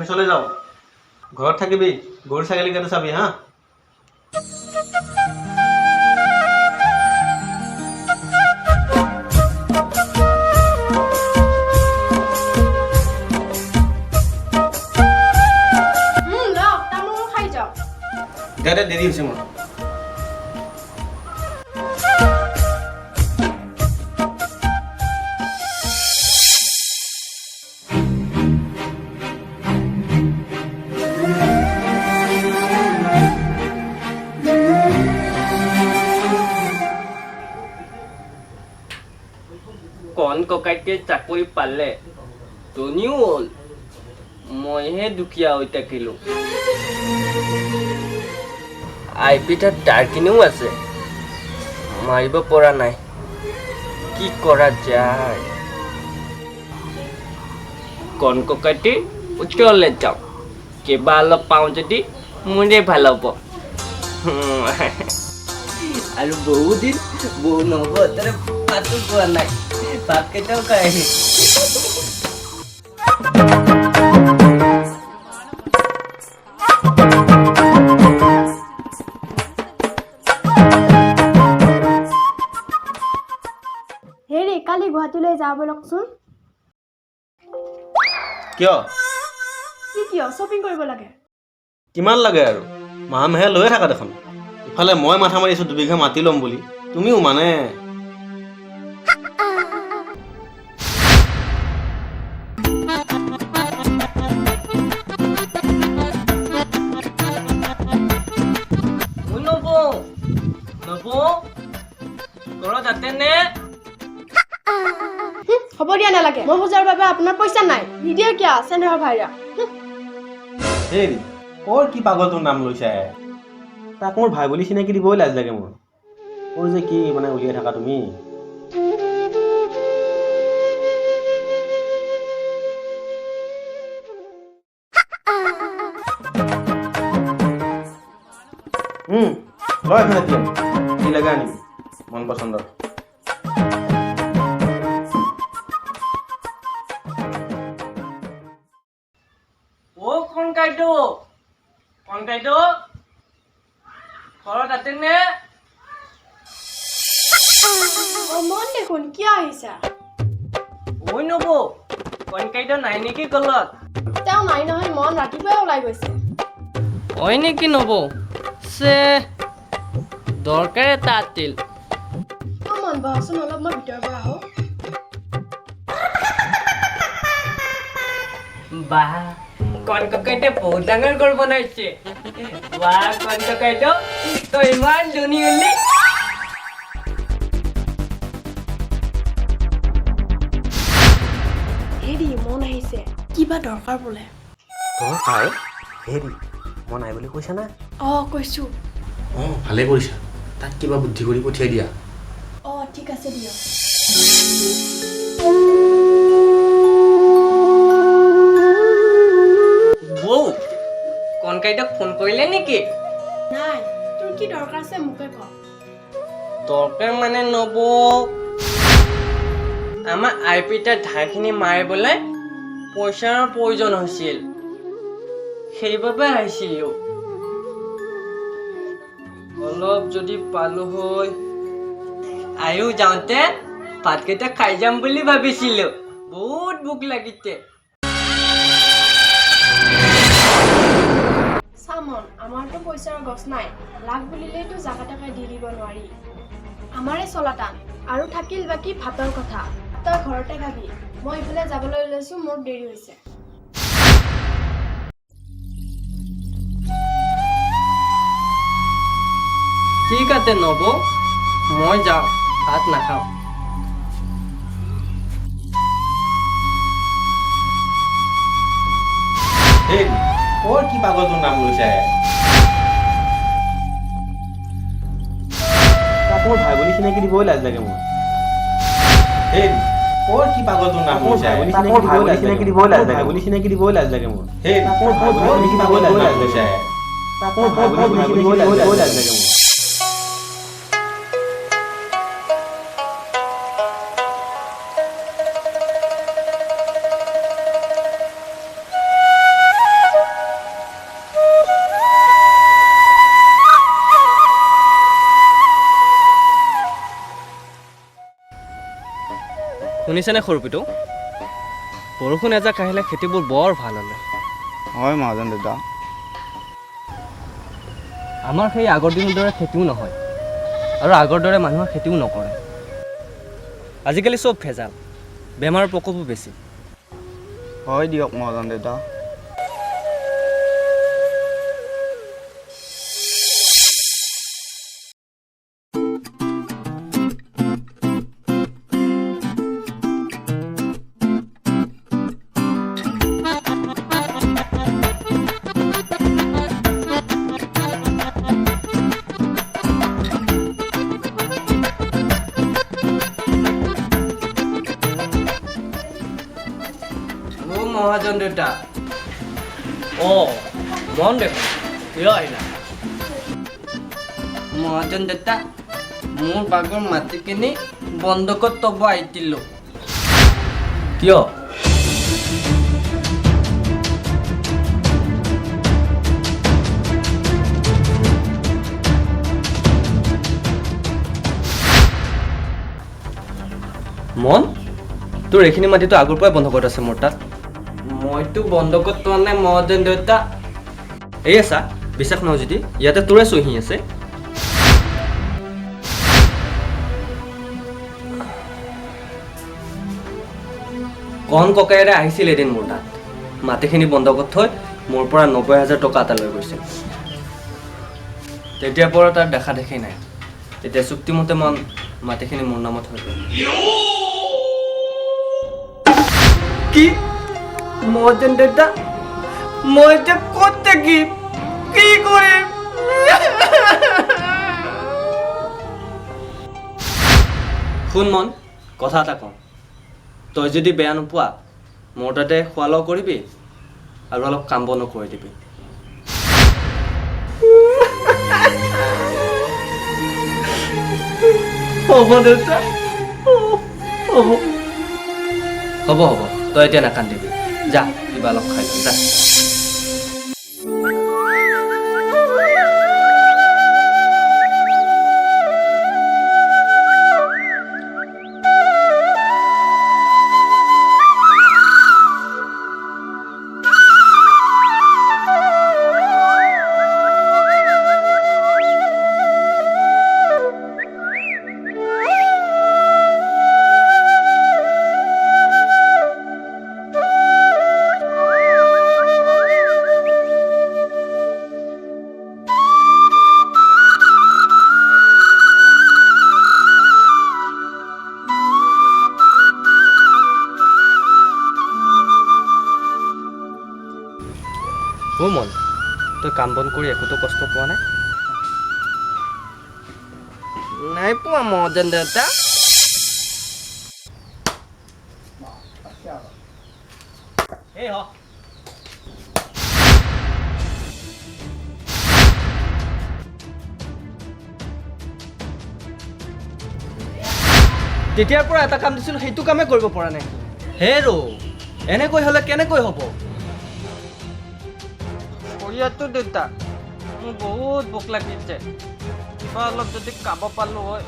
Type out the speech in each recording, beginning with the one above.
অফিচলৈ যাওঁ ঘৰত থাকিবি গৰু ছাগলীকেইটা চাবি হা দে দেৰি হৈছে মোৰ কণ ককাইতে চাকৰি পালে ধনীও হ'ল মইহে দুখীয়া হৈ থাকিলোঁ আই পিঠাত টাৰ্কিনেও আছে মাৰিব পৰা নাই কি কৰা যায় কণ ককাইতে ওচৰলৈ যাওঁ কিবা অলপ পাওঁ যদি মোৰে ভাল হ'ব আৰু বহুদিন বহু নহ'ব তাৰে ভাতো পোৱা নাই ভাত কেইটাও খাই হেৰি কালি গুৱাহাটীলৈ যাওঁ বলকচোন কিয় কি কিয় শ্বপিং কৰিব লাগে কিমান লাগে আৰু মাহ মাহে লৈয়ে থাকা দেখোন ইফালে মই মাথা মাৰিছোঁ 2 বিঘা মাটি ল'ম বুলি তুমিও মানে ঘৰত আছেনে হ'ব দিয়া নালাগে মই বুজাৰ বাবে আপোনাৰ পইচা নাই নিদিয়ে কিয় চেনেহৰ ভাইৰা হেৰি ক'ৰ কি পাগলটোৰ নাম লৈছা তাক মোৰ ভাই বুলি চিনাকি দিবই লাজ লাগে মোৰ ক'ৰ যে কি মানে উলিয়াই থাকা তুমি লয় মানে কি লাগে আনিবি মন পচন্দৰ কণকাইটো ঘৰত আছেনে মন দেখোন কিয় আহিছা ঐ নবৌ কণকাইটো নাই নেকি গলত তেওঁ নাই নহয় মন ৰাতিপুৱাই ওলাই গৈছে হয় নেকি নবৌ চে দৰকাৰ এটা আছিল মন বহাচোন অলপ মই ভিতৰৰ পৰা আহোঁ বাহ কণ ককাইতে বহুত ডাঙৰ ঘৰ বনাইছে বাহ কণ ককাইটো তই ইমান ধনী হলি হেৰি মন আহিছে কিবা দৰকাৰ বোলে দৰকাৰ হেৰি মই নাই বুলি কৈছা না কৈছোঁ ভালে কৰিছা তাক কিবা বুদ্ধি কৰি পঠিয়াই দিয়া ঠিক আছে দিয়ক বৌ কণকাইটোক ফোন কৰিলে নেকি নাই তোৰ কি দৰকাৰ আছে মোকে ক দৰকাৰ মানে নবৌ আমাৰ আই পিতাৰ ধাৰখিনি মাৰিবলৈ পইচাৰ প্ৰয়োজন হৈছিল সেইবাবে আহিছিলোঁ অলপ যদি পালো হয় আয়ো যাওঁতে ভাতকেইটা খাই যাম বুলি ভাবিছিলোঁ বহুত ভোক লাগিছে চামন আমাৰতো পইচাৰ গছ নাই লাগ বুলিলেতো জাগা টাকা দি দিব নোৱাৰি আমাৰে চলা টান আৰু থাকিল বাকী ভাতৰ কথা তই ঘৰতে খাবি মই ইফালে যাবলৈ ওলাইছোঁ মোৰ দেৰি হৈছে ঠিক আছে নবৌ মই যাওঁ ভাত নাখাওঁ ক'ৰ কি পাগলটোৰ নাম লৈছা তাক মোৰ ভাই বুলি চিনাকি দিবই লাজ লাগে মোৰ ক'ৰ কি পাগলটোৰ নাম লৈছা চিনাকি দিবই লাজ লাগে বুলি চিনাকি দিবই লাজ লাগে মোৰ মোৰ ভাই বুলি চিনাকি দিবই লাজ লৈছা তাক মোৰ ভাই বুলি চিনাকি দিবই লাজ লাগে মোৰ শুনিছেনে সৰুপিতো? বৰষুণ এজাক আহিলে খেতিবোৰ বৰ ভাল হ'লে। হয় মহাজন দেউতা। আমাৰ সেই আগৰ দিনৰ দৰে খেতিও নহয় আৰু আগৰ দৰে মানুহে খেতিও নকৰে। আজিকালি চব ভেজাল, বেমাৰৰ প্ৰকোপো বেছি। হয় দিয়ক মহাজন দেউতা। মহাজন দেউতা মন দেখোন কিয় আহিলা? মহাজন দেউতা মোৰ বাগৰ মাটিখিনি বন্ধকত থব আহিছিলো। কিয়? মন, তোৰ এইখিনি মাটিতো আগৰ পৰাই বন্ধকত আছে মোৰ তাত। মইতো বন্ধকত থোৱা নাই মহাজন দেউতা। এই আছা বিশ্বাস নহয় যদি ইয়াতে তোৰে চহী আছে। কণ ককায়েৰে আহিছিল এদিন মোৰ তাত, মাটিখিনি বন্ধকত থৈ মোৰ পৰা 90,000 টকা এটা লৈ গৈছিল। তেতিয়াৰ পৰা তাৰ দেখা দেখি নাই। তেতিয়া চুক্তিমতে মই মাটিখিনি মোৰ নামত হৈ গ'ল। কি মহাজন দেউতা, মই এতিয়া ক'ত থাকিম, কি কৰিম? শুন মন, কথা এটা কওঁ। তই যদি বেয়া নোপোৱা মোৰ তাতে খোৱা লোৱা কৰিবি আৰু অলপ কাম বনো কৰি দিবি। হ'ব দেউতা, হ'ব। হ'ব হ'ব, তই এতিয়া নাকান্দিবি, যা কিবা অলপ খাই ল, যা। মন, তই কাম বন কৰি একোতো কষ্ট পোৱা নাই? নাই পোৱা মহাজন দেউতা। তেতিয়াৰ পৰা এটা কাম দিছিলোঁ সেইটো কামেই কৰিব পৰা নাই। হে ৰ, এনেকৈ হ'লে কেনেকৈ হ'ব? পৰিয়ালটো দেউতা, মোৰ বহুত ভোক লাগিছে, কিবা অলপ যদি খাব পালো হয়।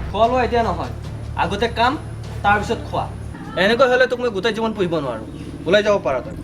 খোৱা লোৱা এতিয়া নহয়, আগতে কাম তাৰপিছত খোৱা। এনেকৈ হ'লে তোক মই গোটেই জীৱন পুহিব নোৱাৰোঁ। ওলাই যাব পাৰা তই।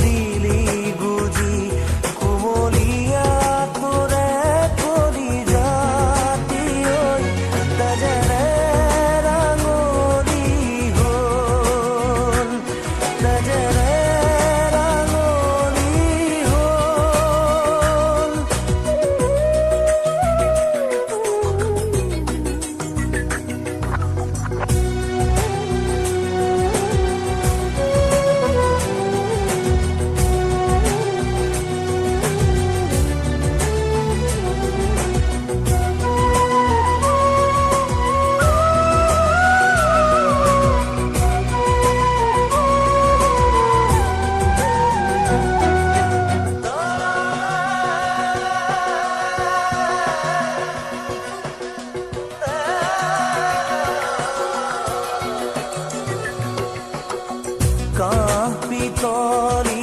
দিলি গুজি কুমলীয়া তোৰে কৰি কাঁহ পিতলি